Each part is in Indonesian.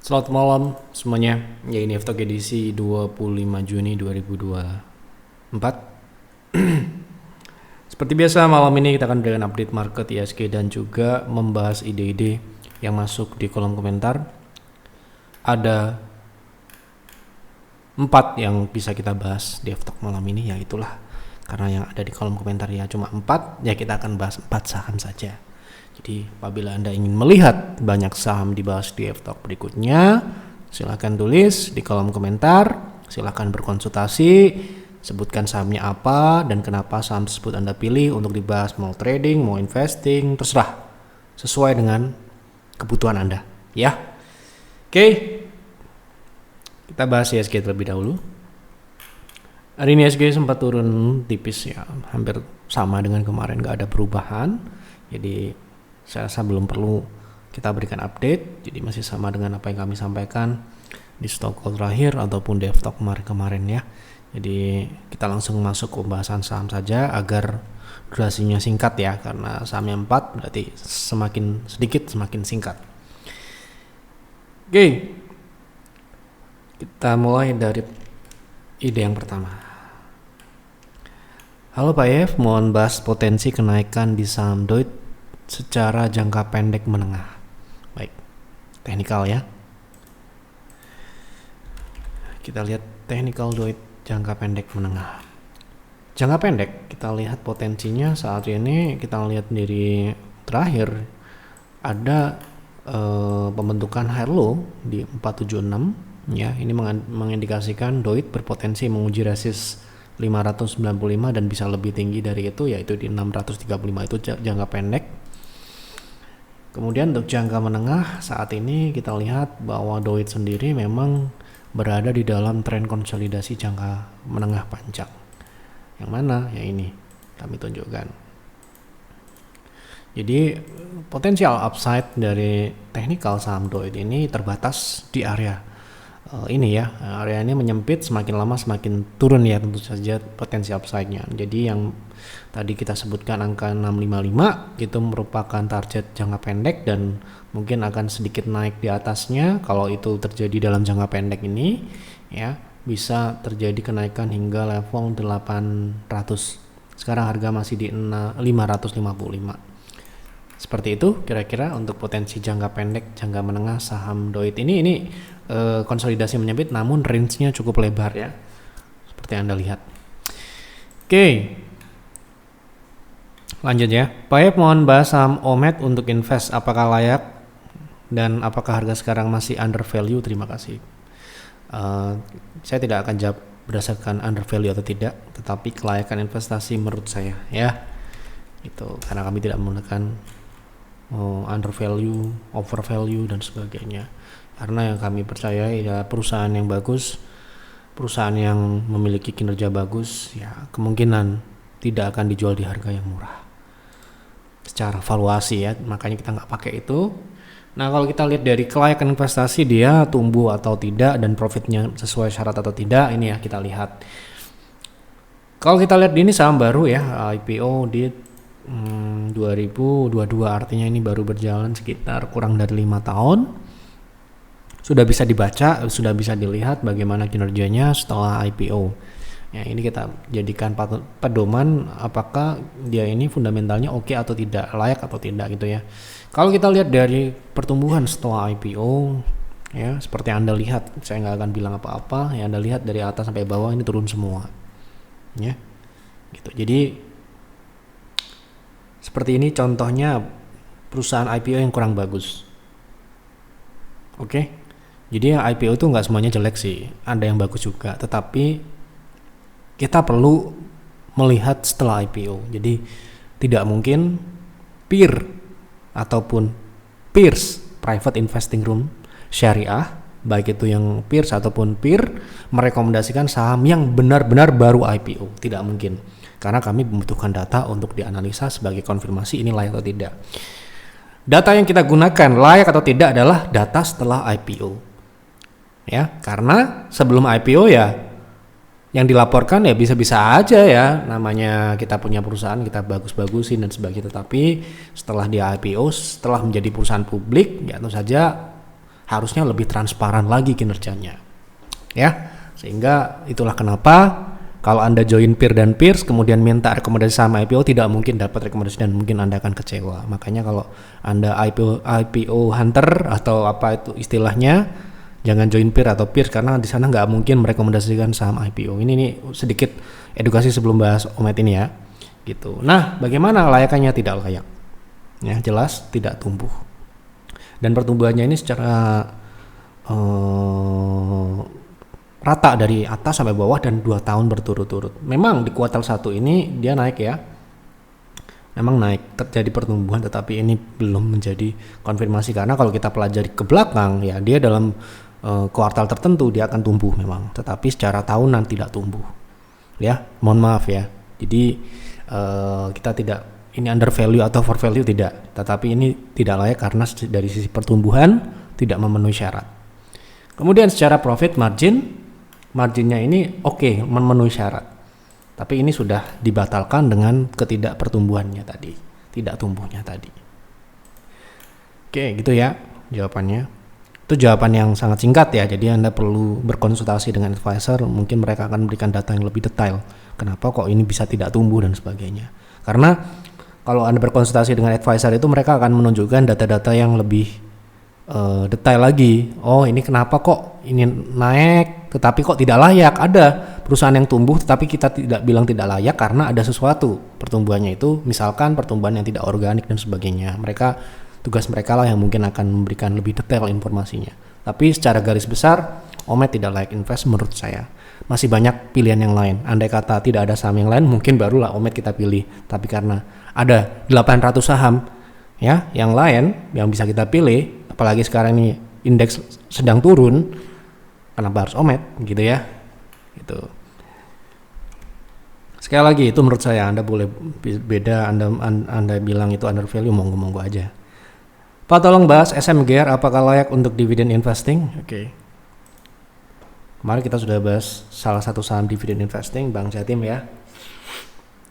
Selamat malam semuanya. Ya, ini F-Talk edisi 25 Juni 2024. Seperti biasa, malam ini kita akan berikan update market ISG dan juga membahas ide-ide yang masuk di kolom komentar. Ada 4 yang bisa kita bahas di F-Talk malam ini, ya itulah. Karena yang ada di kolom komentar ya cuma 4, ya kita akan bahas 4 saham saja. Jadi apabila Anda ingin melihat banyak saham dibahas di F-Talk berikutnya, silahkan tulis di kolom komentar, silahkan berkonsultasi, sebutkan sahamnya apa dan kenapa saham tersebut Anda pilih untuk dibahas, mau trading, mau investing, terserah, sesuai dengan kebutuhan Anda, ya. Oke, kita bahas ISG terlebih dahulu. Hari ini ISG sempat turun tipis ya, hampir sama dengan kemarin, gak ada perubahan. Jadi saya rasa belum perlu kita berikan update, jadi masih sama dengan apa yang kami sampaikan di stock call terakhir ataupun di F-Talk kemarin ya. Jadi kita langsung masuk ke pembahasan saham saja agar durasinya singkat ya, karena sahamnya 4 berarti semakin sedikit semakin singkat. Oke, kita mulai dari ide yang pertama. Halo Pak Yef, mohon bahas potensi kenaikan di saham DOIT secara jangka pendek menengah. Baik, teknikal ya. Kita lihat teknikal DOIT jangka pendek menengah. Jangka pendek kita lihat potensinya saat ini, kita lihat dari terakhir ada pembentukan high low di 476 ya. Ini mengindikasikan DOIT berpotensi menguji resist 595 dan bisa lebih tinggi dari itu, yaitu di 635. Itu jangka pendek. Kemudian untuk jangka menengah saat ini kita lihat bahwa DOIT sendiri memang berada di dalam tren konsolidasi jangka menengah panjang. Yang mana? Ya ini kami tunjukkan. Jadi potensial upside dari teknikal saham DOIT ini terbatas di area ini ya. Area ini menyempit, semakin lama semakin turun ya tentu saja potensi upside-nya. Jadi yang tadi kita sebutkan angka 655 itu merupakan target jangka pendek dan mungkin akan sedikit naik di atasnya. Kalau itu terjadi dalam jangka pendek ini ya, bisa terjadi kenaikan hingga level 800. Sekarang harga masih di 555. Seperti itu kira-kira untuk potensi jangka pendek, jangka menengah saham DOIT ini konsolidasi menyempit namun range-nya cukup lebar ya, seperti Anda lihat. Oke, lanjut ya. Pak Yep, mohon bahas saham OMED untuk invest, apakah layak dan apakah harga sekarang masih under value? Terima kasih. Saya tidak akan jawab berdasarkan under value atau tidak, tetapi kelayakan investasi menurut saya ya, itu karena kami tidak menggunakan under value, over value dan sebagainya. Karena yang kami percaya ya perusahaan yang bagus, perusahaan yang memiliki kinerja bagus ya kemungkinan tidak akan dijual di harga yang murah secara valuasi ya, makanya kita nggak pakai itu. Nah, kalau kita lihat dari kelayakan investasi, dia tumbuh atau tidak dan profitnya sesuai syarat atau tidak, ini ya kita lihat. Kalau kita lihat ini saham baru ya, IPO di 2022, artinya ini baru berjalan sekitar kurang dari 5 tahun. Sudah bisa dibaca, sudah bisa dilihat bagaimana kinerjanya setelah IPO. Ya, ini kita jadikan pedoman apakah dia ini fundamentalnya oke atau tidak, layak atau tidak gitu ya. Kalau kita lihat dari pertumbuhan setelah IPO ya, seperti Anda lihat, saya nggak akan bilang apa-apa ya, Anda lihat dari atas sampai bawah ini turun semua ya gitu. Jadi seperti ini contohnya perusahaan IPO yang kurang bagus. Oke, jadi yang IPO itu nggak semuanya jelek sih, ada yang bagus juga, tetapi kita perlu melihat setelah IPO. Jadi tidak mungkin peer ataupun peers, private investing room syariah, baik itu yang peers ataupun peer, merekomendasikan saham yang benar-benar baru IPO. Tidak mungkin, karena kami membutuhkan data untuk dianalisa sebagai konfirmasi ini layak atau tidak. Data yang kita gunakan layak atau tidak adalah data setelah IPO ya, karena sebelum IPO ya yang dilaporkan ya bisa-bisa aja ya, namanya kita punya perusahaan kita bagus-bagusin dan sebagainya, tetapi setelah di IPO, setelah menjadi perusahaan publik ya tentu saja harusnya lebih transparan lagi kinerjanya. Ya, sehingga itulah kenapa kalau Anda join peer dan peers kemudian minta rekomendasi saham IPO, tidak mungkin dapat rekomendasi dan mungkin Anda akan kecewa. Makanya kalau Anda IPO hunter atau apa itu istilahnya, jangan join peer atau peers karena di sana nggak mungkin merekomendasikan saham IPO. Ini sedikit edukasi sebelum bahas Omet ini ya. Gitu. Nah, bagaimana layakannya tidak layak? Ya, jelas tidak tumbuh. Dan pertumbuhannya ini secara rata dari atas sampai bawah dan 2 tahun berturut-turut. Memang di kuartal 1 ini dia naik ya. Memang naik, terjadi pertumbuhan, tetapi ini belum menjadi konfirmasi karena kalau kita pelajari ke belakang ya dia dalam kuartal tertentu dia akan tumbuh memang, tetapi secara tahunan tidak tumbuh. Ya, mohon maaf ya. Jadi kita tidak ini under value atau for value tidak, tetapi ini tidak layak karena dari sisi pertumbuhan tidak memenuhi syarat. Kemudian secara profit marginnya ini oke, memenuhi syarat, tapi ini sudah dibatalkan dengan ketidakpertumbuhannya tadi, tidak tumbuhnya tadi. Oke, gitu ya jawabannya. Itu jawaban yang sangat singkat ya, jadi Anda perlu berkonsultasi dengan advisor, mungkin mereka akan memberikan data yang lebih detail. Kenapa kok ini bisa tidak tumbuh dan sebagainya. Karena kalau Anda berkonsultasi dengan advisor itu mereka akan menunjukkan data-data yang lebih detail lagi. Oh, ini kenapa kok ini naik tetapi kok tidak layak. Ada perusahaan yang tumbuh tetapi kita tidak bilang tidak layak karena ada sesuatu. Pertumbuhannya itu misalkan pertumbuhan yang tidak organik dan sebagainya. Tugas mereka lah yang mungkin akan memberikan lebih detail informasinya. Tapi secara garis besar Omet tidak layak invest menurut saya. Masih banyak pilihan yang lain. Andai kata tidak ada saham yang lain, mungkin barulah Omet kita pilih. Tapi karena ada 800 saham ya yang lain yang bisa kita pilih, apalagi sekarang ini indeks sedang turun, kenapa harus Omet gitu ya? Gitu. Sekali lagi itu menurut saya Anda boleh beda, Anda bilang itu under value, monggo aja. Pak tolong bahas SMGR apakah layak untuk dividend investing? Oke. Kemarin kita sudah bahas salah satu saham dividend investing Bank Jatim ya.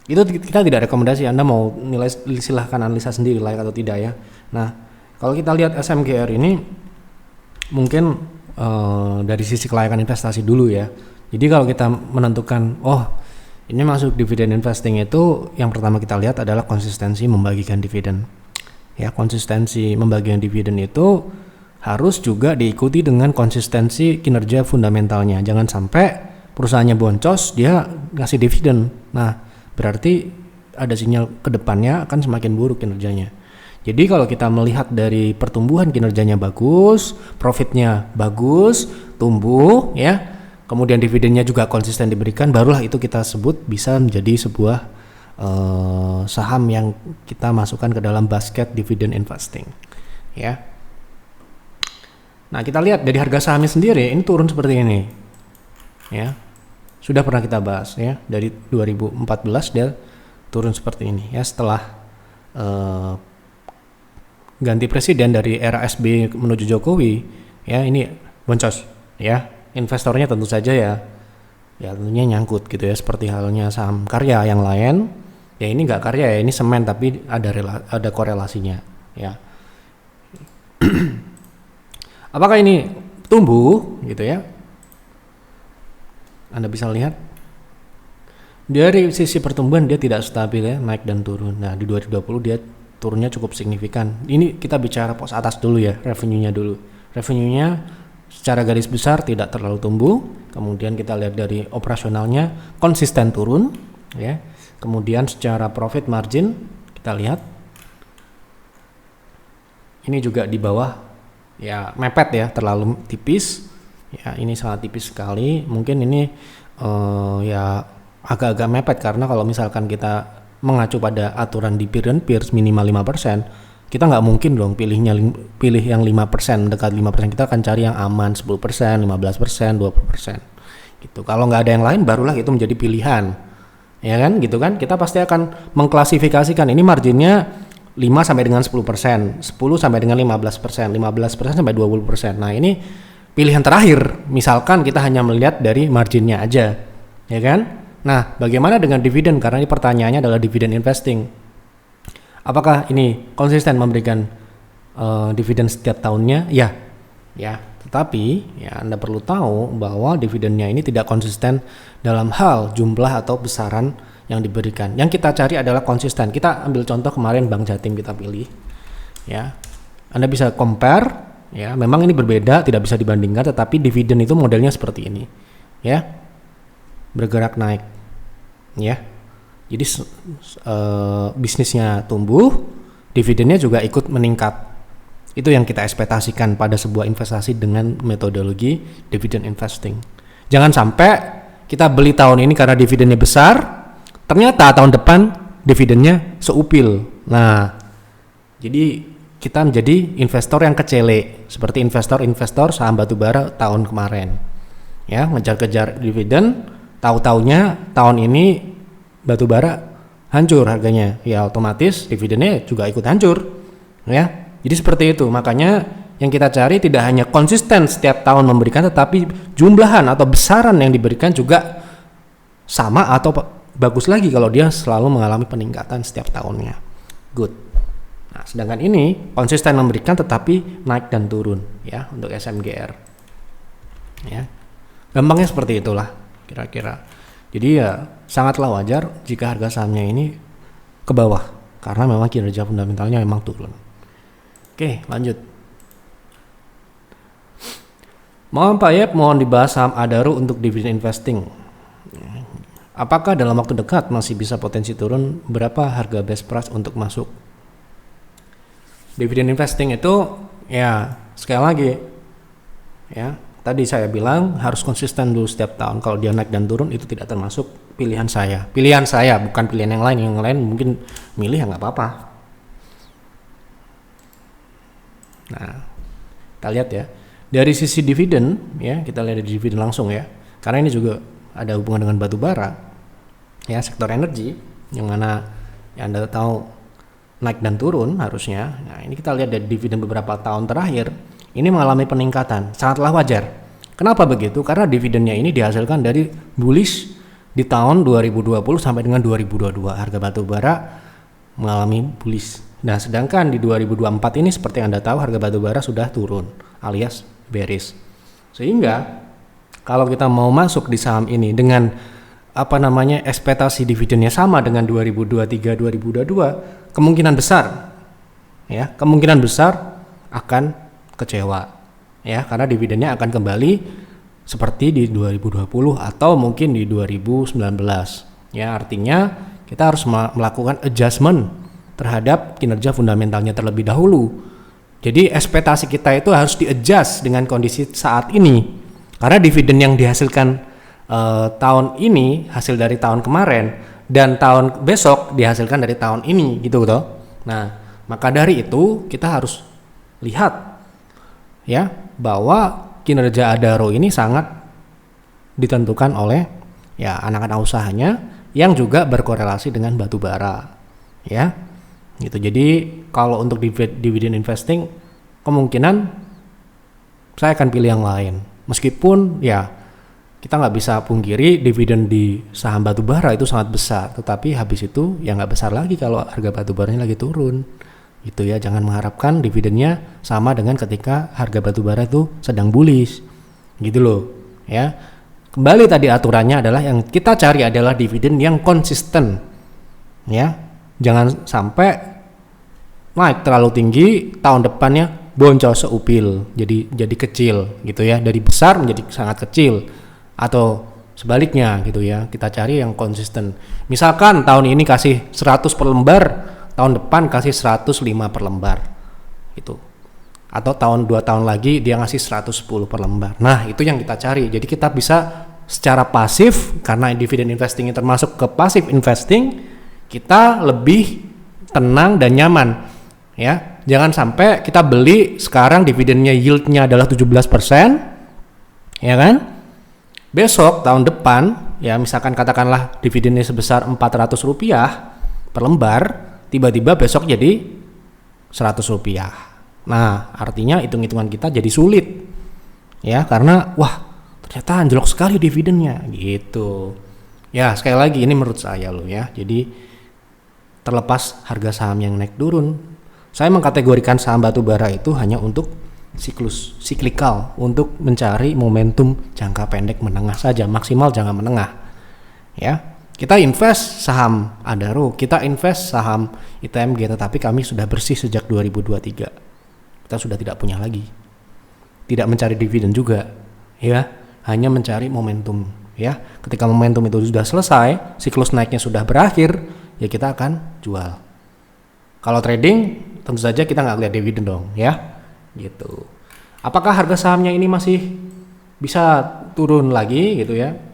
Itu kita tidak rekomendasi, Anda mau nilai silahkan analisa sendiri layak atau tidak ya. Nah, kalau kita lihat SMGR ini mungkin dari sisi kelayakan investasi dulu ya. Jadi kalau kita menentukan ini masuk dividen investing itu yang pertama kita lihat adalah konsistensi membagikan dividen. Ya, konsistensi membagikan dividen itu harus juga diikuti dengan konsistensi kinerja fundamentalnya. Jangan sampai perusahaannya boncos dia ngasih dividen. Nah, berarti ada sinyal ke depannya akan semakin buruk kinerjanya. Jadi kalau kita melihat dari pertumbuhan kinerjanya bagus, profitnya bagus, tumbuh ya, kemudian dividennya juga konsisten diberikan, barulah itu kita sebut bisa menjadi sebuah saham yang kita masukkan ke dalam basket dividend investing ya. Nah, kita lihat dari harga sahamnya sendiri ini turun seperti ini ya, sudah pernah kita bahas ya, dari 2014 dia turun seperti ini ya, setelah ganti presiden dari era SBY menuju Jokowi ya, ini boncos ya. Investornya tentu saja ya tentunya nyangkut gitu ya, seperti halnya saham karya yang lain. Ya ini nggak karya ya, ini semen tapi ada korelasinya ya. Apakah ini tumbuh gitu ya? Anda bisa lihat dari sisi pertumbuhan dia tidak stabil ya, naik dan turun. Nah di 2020 dia turunnya cukup signifikan. Ini kita bicara pos atas dulu ya, revenue-nya dulu. Revenue-nya secara garis besar tidak terlalu tumbuh. Kemudian kita lihat dari operasionalnya konsisten turun ya. Kemudian secara profit margin kita lihat ini juga di bawah ya, mepet ya, terlalu tipis ya, ini sangat tipis sekali. Mungkin ini ya agak-agak mepet karena kalau misalkan kita mengacu pada aturan di peer dan peers minimal 5%, kita nggak mungkin dong pilih yang 5%, dekat 5%, kita akan cari yang aman 10%, 15%, 20% gitu. Kalau nggak ada yang lain barulah itu menjadi pilihan. Ya kan, gitu kan, kita pasti akan mengklasifikasikan ini marginnya 5 sampai dengan 10%, 10 sampai dengan 15%, 15% sampai 20%. Nah ini pilihan terakhir, misalkan kita hanya melihat dari marginnya aja, ya kan. Nah bagaimana dengan dividen, karena ini pertanyaannya adalah dividen investing. Apakah ini konsisten memberikan dividen setiap tahunnya? Ya, ya. Tetapi ya Anda perlu tahu bahwa dividennya ini tidak konsisten dalam hal jumlah atau besaran yang diberikan. Yang kita cari adalah konsisten. Kita ambil contoh kemarin Bank Jatim kita pilih, ya. Anda bisa compare, ya. Memang ini berbeda, tidak bisa dibandingkan, tetapi dividen itu modelnya seperti ini, ya, bergerak naik, ya. Jadi bisnisnya tumbuh, dividennya juga ikut meningkat. Itu yang kita ekspektasikan pada sebuah investasi dengan metodologi dividend investing. Jangan sampai kita beli tahun ini karena dividennya besar, ternyata tahun depan dividennya seupil. Nah, jadi kita menjadi investor yang kecele, seperti investor saham batubara tahun kemarin. Ya, ngejar-kejar dividen, tahu-taunya tahun ini batubara hancur harganya. Ya, otomatis dividennya juga ikut hancur. Ya. Jadi seperti itu. Makanya yang kita cari tidak hanya konsisten setiap tahun memberikan, tetapi jumlahan atau besaran yang diberikan juga sama atau bagus lagi kalau dia selalu mengalami peningkatan setiap tahunnya. Good. Nah, sedangkan ini konsisten memberikan tetapi naik dan turun, ya, untuk SMGR. Ya. Gampangnya seperti itulah kira-kira. Jadi ya sangatlah wajar jika harga sahamnya ini ke bawah karena memang kinerja fundamentalnya memang turun. Oke, lanjut. Mohon Pak Yep, mohon dibahas saham Adaro untuk dividend investing. Apakah dalam waktu dekat masih bisa potensi turun? Berapa harga best price untuk masuk? Dividend investing itu ya sekali lagi ya, tadi saya bilang harus konsisten dulu setiap tahun. Kalau dia naik dan turun itu tidak termasuk pilihan saya. Pilihan saya bukan pilihan yang lain. Yang lain mungkin milih ya nggak apa-apa. Nah, kita lihat ya. Dari sisi dividen ya, kita lihat dari dividen langsung ya. Karena ini juga ada hubungan dengan batu bara. Ya, sektor energi yang mana ya Anda tahu naik dan turun harusnya. Nah, ini kita lihat dari dividen beberapa tahun terakhir, ini mengalami peningkatan, sangatlah wajar. Kenapa begitu? Karena dividennya ini dihasilkan dari bullish di tahun 2020 sampai dengan 2022. Harga batu bara mengalami bullish. Nah, sedangkan di 2024 ini seperti Anda tahu harga batu bara sudah turun alias bearish. Sehingga kalau kita mau masuk di saham ini dengan ekspektasi dividennya sama dengan 2023 2022, kemungkinan besar akan kecewa. Ya, karena dividennya akan kembali seperti di 2020 atau mungkin di 2019. Ya, artinya kita harus melakukan adjustment terhadap kinerja fundamentalnya terlebih dahulu. Jadi ekspektasi kita itu harus di-adjust dengan kondisi saat ini. Karena dividen yang dihasilkan tahun ini hasil dari tahun kemarin dan tahun besok dihasilkan dari tahun ini gitu toh. Nah, maka dari itu kita harus lihat ya bahwa kinerja Adaro ini sangat ditentukan oleh ya anak-anak usahanya yang juga berkorelasi dengan batu bara. Ya. Gitu. Jadi kalau untuk dividend investing kemungkinan saya akan pilih yang lain. Meskipun ya kita nggak bisa pungkiri dividen di saham batubara itu sangat besar, tetapi habis itu ya nggak besar lagi kalau harga batubaranya lagi turun. Gitu ya, jangan mengharapkan dividennya sama dengan ketika harga batubara itu sedang bullish. Gitu loh, ya. Kembali tadi aturannya adalah yang kita cari adalah dividen yang konsisten. Ya. Jangan sampai naik terlalu tinggi tahun depannya boncos seupil jadi kecil gitu ya, dari besar menjadi sangat kecil atau sebaliknya gitu ya. Kita cari yang konsisten. Misalkan tahun ini kasih 100 per lembar, tahun depan kasih 105 per lembar gitu. Atau 2 tahun lagi dia ngasih 110 per lembar. Nah, itu yang kita cari. Jadi kita bisa secara pasif, karena dividen investing ini termasuk ke passive investing, kita lebih tenang dan nyaman ya. Jangan sampai kita beli sekarang dividennya yieldnya adalah 17%, ya kan? Besok tahun depan ya misalkan katakanlah dividennya sebesar Rp400 per lembar, tiba-tiba besok jadi Rp100. Nah, artinya hitung-hitungan kita jadi sulit ya, karena wah ternyata anjlok sekali dividennya gitu. Ya, sekali lagi ini menurut saya loh ya. Jadi terlepas harga saham yang naik turun, saya mengkategorikan saham batubara itu hanya untuk siklus siklikal untuk mencari momentum jangka pendek menengah saja, maksimal jangan menengah. Ya. Kita invest saham Adaro, kita invest saham ITMG, tetapi kami sudah bersih sejak 2023. Kita sudah tidak punya lagi. Tidak mencari dividen juga, ya. Hanya mencari momentum, ya. Ketika momentum itu sudah selesai, siklus naiknya sudah berakhir, ya kita akan jual. Kalau trading, tentu saja kita nggak lihat dividen dong, ya. Gitu. Apakah harga sahamnya ini masih bisa turun lagi, gitu ya?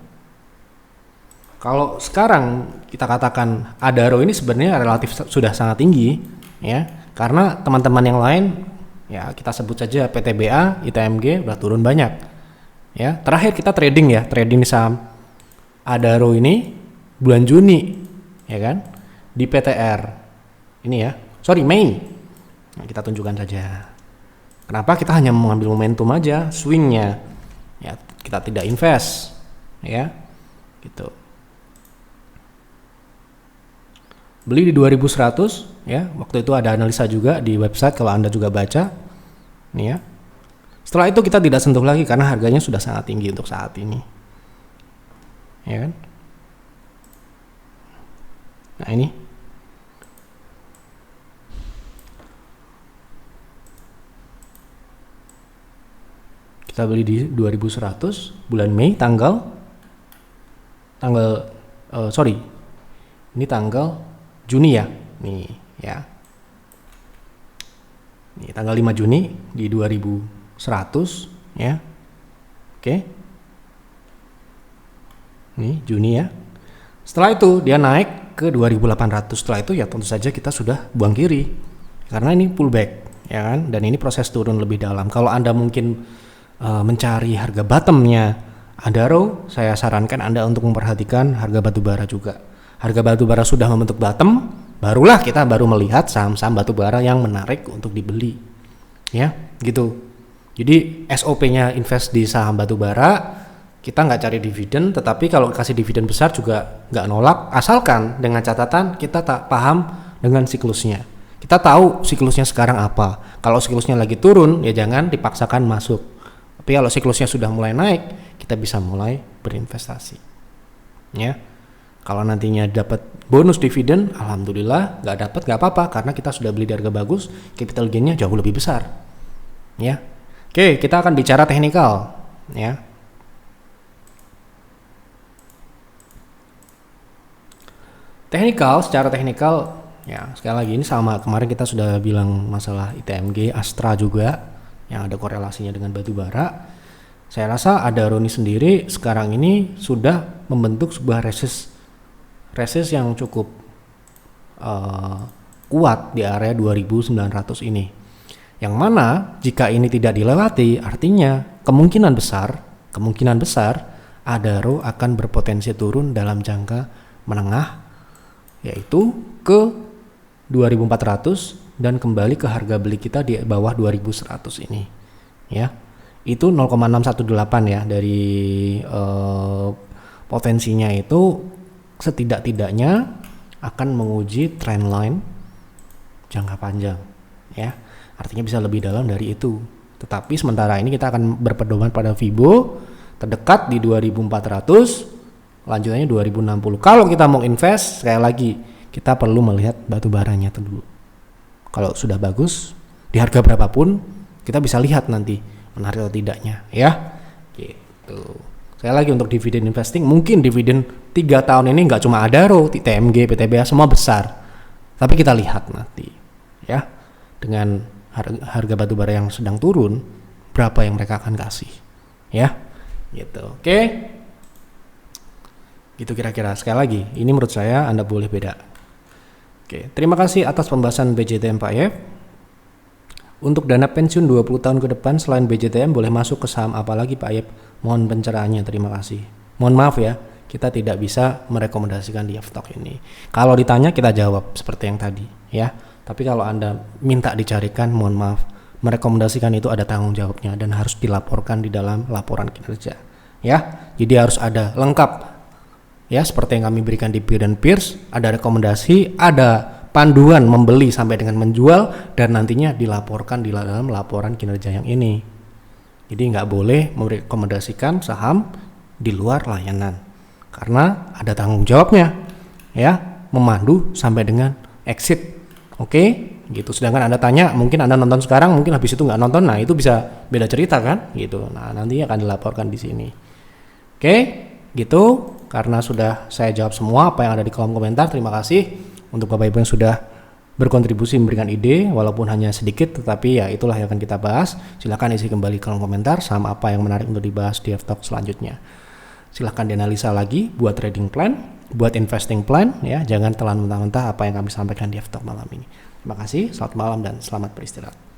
Kalau sekarang kita katakan Adaro ini sebenarnya relatif sudah sangat tinggi, ya. Karena teman-teman yang lain, ya kita sebut saja PTBA, ITMG udah turun banyak. Ya, terakhir kita trading di saham Adaro ini bulan Juni, ya kan, di PTR ini ya, Mei. Nah, kita tunjukkan saja. Kenapa kita hanya mengambil momentum aja, swingnya, ya kita tidak invest, ya, gitu. Beli di 2100, ya, waktu itu ada analisa juga di website kalau Anda juga baca, nih ya. Setelah itu kita tidak sentuh lagi karena harganya sudah sangat tinggi untuk saat ini, ya kan? Nah ini, kita beli di 2100 bulan Mei ini tanggal Juni ya, nih ya, nih tanggal 5 Juni di 2100 ya. Oke. Nih Juni ya. Setelah itu dia naik ke 2800. Setelah itu ya tentu saja kita sudah buang kiri. Karena ini pullback, ya kan? Dan ini proses turun lebih dalam. Kalau Anda mungkin mencari harga bottomnya Adaro, saya sarankan Anda untuk memperhatikan harga batubara juga. Harga batubara sudah membentuk bottom, barulah kita baru melihat saham-saham batubara yang menarik untuk dibeli. Ya, gitu. Jadi SOP-nya invest di saham batubara, kita nggak cari dividen, tetapi kalau kasih dividen besar juga nggak nolak, asalkan dengan catatan kita tak paham dengan siklusnya. Kita tahu siklusnya sekarang apa. Kalau siklusnya lagi turun, ya jangan dipaksakan masuk. Tapi kalau siklusnya sudah mulai naik, kita bisa mulai berinvestasi. Ya, kalau nantinya dapat bonus dividen, alhamdulillah. Nggak dapat nggak apa-apa, karena kita sudah beli di harga bagus, capital gain-nya jauh lebih besar. Ya. Oke, kita akan bicara teknikal, ya. Secara teknikal, ya sekali lagi ini sama kemarin kita sudah bilang masalah ITMG, Astra juga, yang ada korelasinya dengan batubara. Saya rasa Adaro ini sendiri sekarang ini sudah membentuk sebuah resist yang cukup kuat di area 2900 ini. Yang mana jika ini tidak dilewati, artinya kemungkinan besar Adaro akan berpotensi turun dalam jangka menengah, yaitu ke 2400 dan kembali ke harga beli kita di bawah 2100 ini, ya. Itu 0,618 ya dari potensinya itu setidak-tidaknya akan menguji trendline jangka panjang, ya. Artinya bisa lebih dalam dari itu. Tetapi sementara ini kita akan berpedoman pada Fibo terdekat di 2400, lanjutannya 2060. Kalau kita mau invest, sekali lagi kita perlu melihat batu baranya dulu. Kalau sudah bagus di harga berapapun, kita bisa lihat nanti menarik atau tidaknya, ya. Gitu. Sekali lagi untuk dividen investing, mungkin dividen 3 tahun ini nggak cuma Adaro, TMG, PTBA semua besar. Tapi kita lihat nanti, ya. Dengan harga batubara yang sedang turun, berapa yang mereka akan kasih, ya, gitu. Oke, gitu kira-kira. Sekali lagi, ini menurut saya Anda boleh beda. Oke, terima kasih atas pembahasan BJTM Pak Yef. Untuk dana pensiun 20 tahun ke depan selain BJTM boleh masuk ke saham apa lagi Pak Yef? Mohon pencerahannya, terima kasih. Mohon maaf ya, kita tidak bisa merekomendasikan di stock ini. Kalau ditanya kita jawab seperti yang tadi, ya. Tapi kalau Anda minta dicarikan, mohon maaf, merekomendasikan itu ada tanggung jawabnya dan harus dilaporkan di dalam laporan kinerja, ya. Jadi harus ada lengkap, ya, seperti yang kami berikan di Peer dan Peers, ada rekomendasi, ada panduan membeli sampai dengan menjual dan nantinya dilaporkan di dalam laporan kinerja yang ini. Jadi nggak boleh merekomendasikan saham di luar layanan karena ada tanggung jawabnya ya, memandu sampai dengan exit. Oke, gitu. Sedangkan Anda tanya, mungkin Anda nonton sekarang, mungkin habis itu nggak nonton, nah itu bisa beda cerita kan gitu. Nah nanti akan dilaporkan di sini. Oke, gitu. Karena sudah saya jawab semua apa yang ada di kolom komentar, terima kasih untuk Bapak Ibu yang sudah berkontribusi memberikan ide walaupun hanya sedikit, tetapi ya itulah yang akan kita bahas. Silakan isi kembali kolom komentar sama apa yang menarik untuk dibahas di F-Talk selanjutnya. Silakan dianalisa lagi buat trading plan, buat investing plan ya, jangan telan mentah-mentah apa yang kami sampaikan di F-Talk malam ini. Terima kasih, selamat malam dan selamat beristirahat.